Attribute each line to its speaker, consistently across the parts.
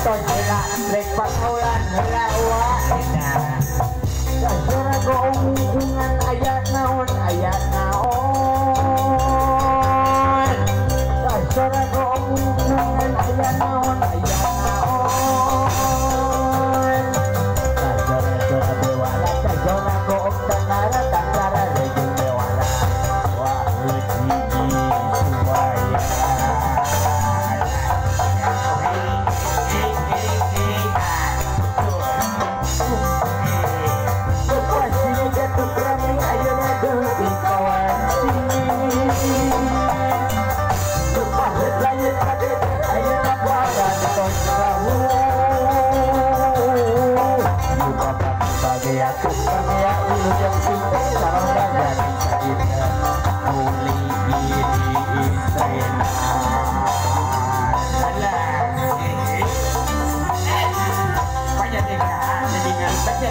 Speaker 1: tos hela rek pangaulan hela waina dasar hubungan aya naon dasar hubungan aya naon dasar bewala dasar goom tangara rejeng bewala wah hiji suwaya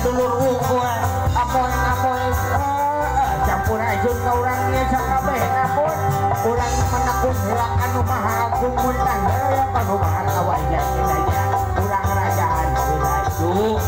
Speaker 1: dulur hubungan apoy campur ajun ka urangnya sakabeh napun urang menakun hilang anu maha agung muntah ya panubahan awalnya aja urang rajaan itu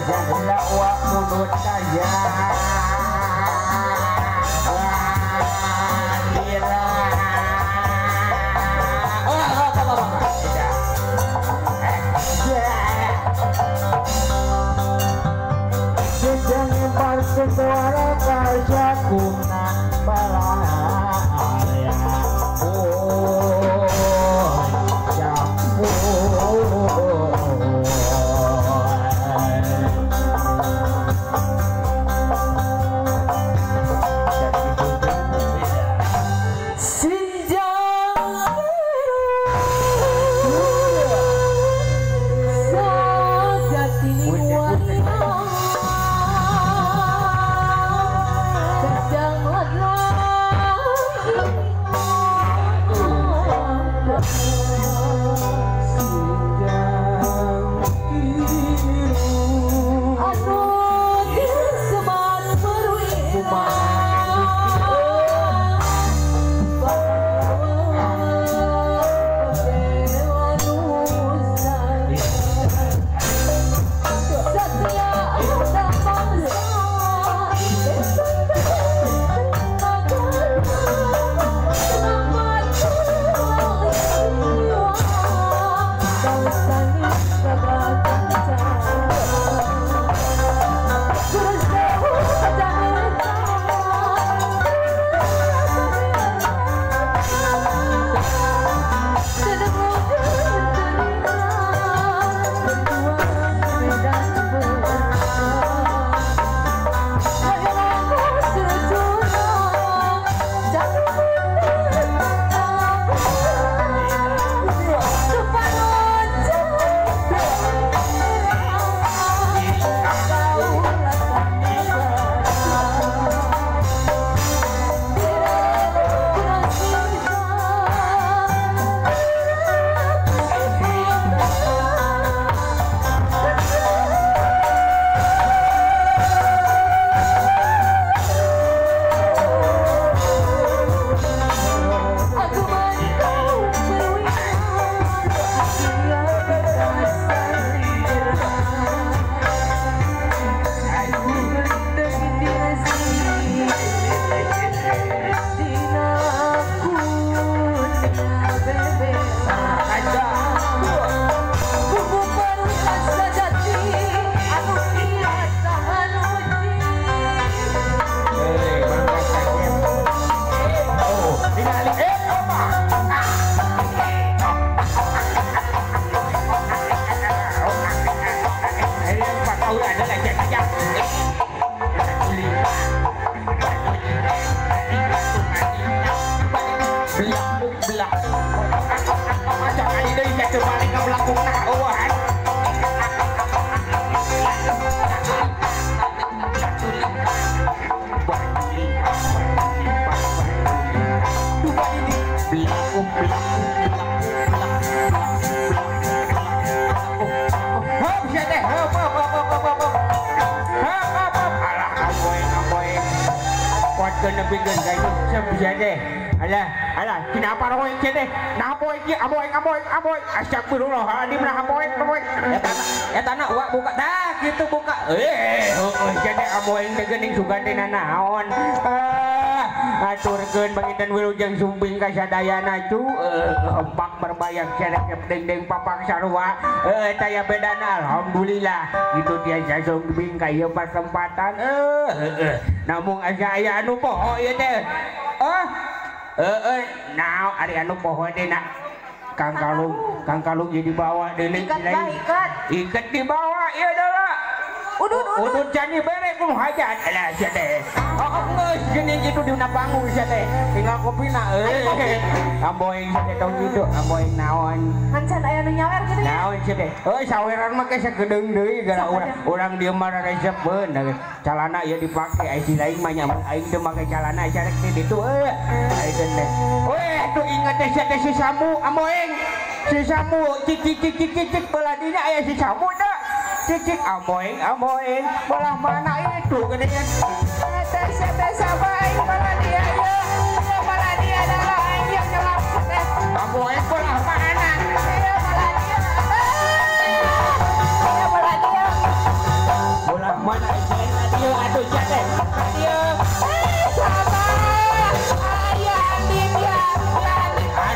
Speaker 1: jadilah uak mulut daya sedang nyebar suara karya kuna balaya campur bikin kayak itu sebisa deh. Alah, kenapa roek deh? Nah aboy, astagfirullahaladzim, nah aboy. Ya tanah wak buka dah, gitu buka. Jadi aboy gening sugan dina naon. Aturkeun panginten wilujeng sumbing kasadayana cu, empak berbayang cerek deng papak sarua. Taya bedana alhamdulillah. Gitu dia sumbing ka ieu pasempatan. Namun aya anu poho ieu teh. Naon ari anu poho teh na Kang Kalung jadi bawa deuleu ikat di bawah ieu adalah udut jani bere ku hajat alah sia teh geus geuning kitu dina panggung sia teh tinggal kopina amboing sia teh gitu amboing naon hancan aya nu nyawer kitu ya naon sia teh saweran mah geus sagedeung deui gara urang dieu mah resepeun calana ieu dipake ai si lain mah nyamun aing teu make calana carek di ditu ayeuna teh tuh inget teh sia teh si Samu amboing si Samu cik beladinya aya si Samu teh cik amboing belah mana itu geningan teh sabai belah dia ya belah dia adalah anjing nyelap teh amboing belah mana ya belah dia belah mana dia aduh jate dia sabar aya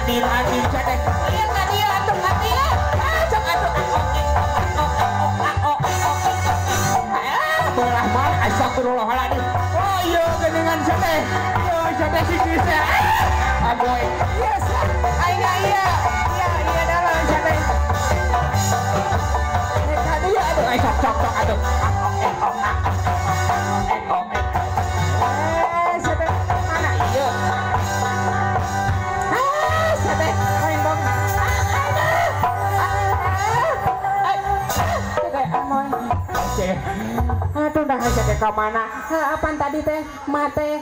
Speaker 1: Andin jate ieu tadi atuh ngati sok atuh belah mana astagfirullahaladzim iya geningan sate sate si kisah aboy yes iya dalam sate tadi aduh sok aduh sate mana iya sate main dong aduh dah aja ke mana apaan tadi teh mate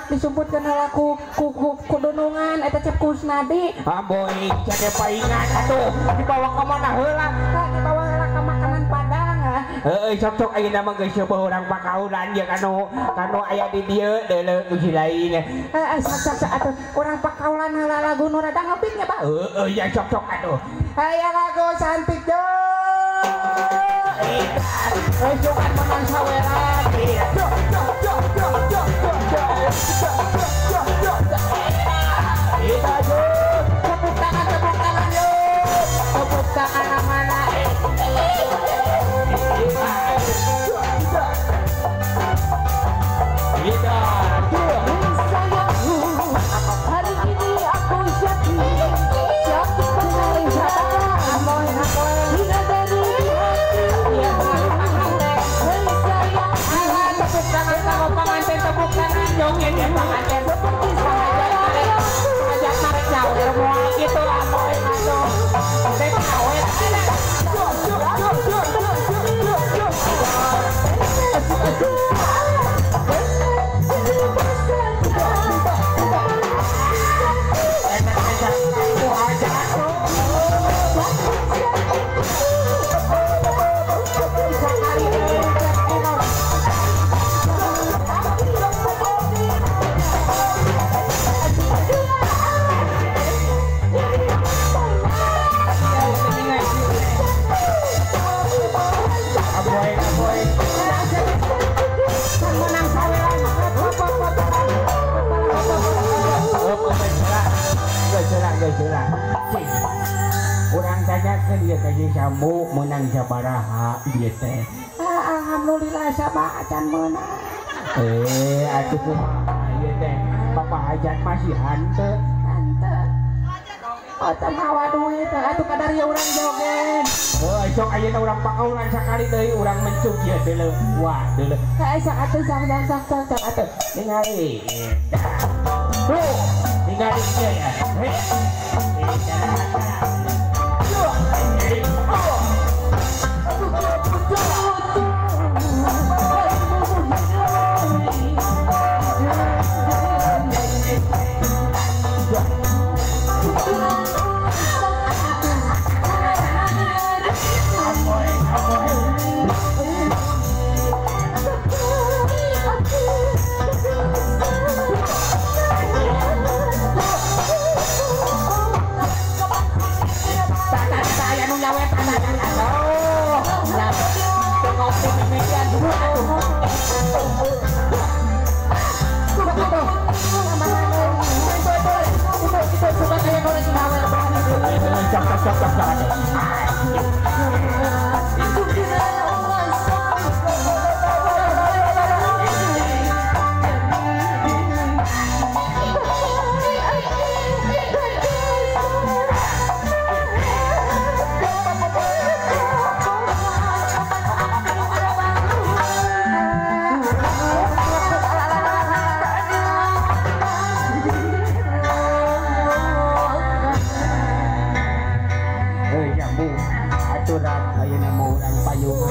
Speaker 1: disumputkan heula ku dunungan eta cep Kusnadi boy jadi paingan atuh dibawa ke mana heula dibawa heula ke makanan Padang sok ayeuna mah geus seubeuh urang pakaulan jeung kanu aya di dieu deuleu uji lain sok atuh urang pakaulan heula lagu nu rada ngepiknya Pak ya sok atuh aya lagu cantik Rejokan menang saweran tepuk tangan yuk tepuk tangan mana hari ini aku jadi tepuk tangan joget ya pengantin seperti ajak narik nyawer mau gitu lah boy aduh saya nyawer Urang tanyakeun ieu teh Samu menang sabaraha ieu teh. Alhamdulillah sabaraha can meunang. Atuh kumaha ieu teh? Bapak hajat masih hanteu. Oh teh mawa duit atuh kadari urang joget. Sok ayeuna urang pakaulan sakali deui urang mencuk ieu deuleu. Wah, deuleu. Sok atuh sok atuh. Ningali. Ningali ieu ya. cocok banget. Aturan ayeuna mau urang payung.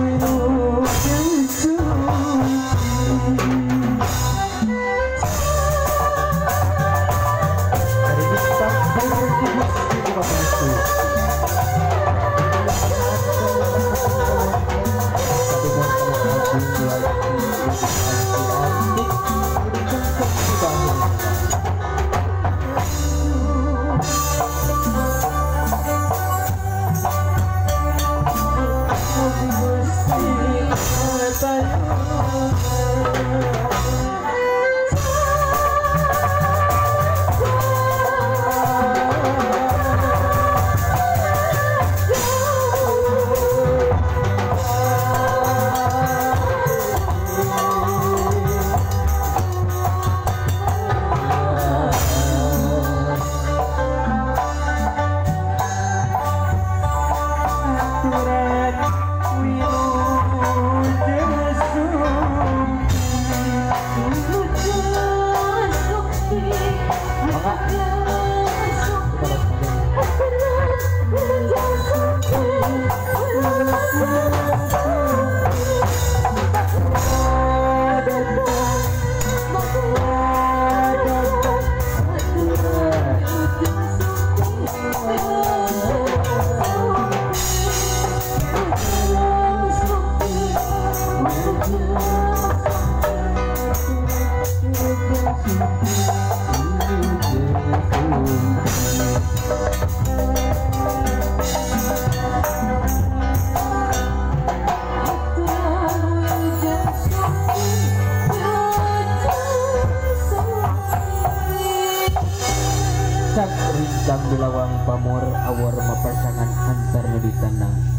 Speaker 2: We know bilawang pamor awar mapasangan antar nu di tanah.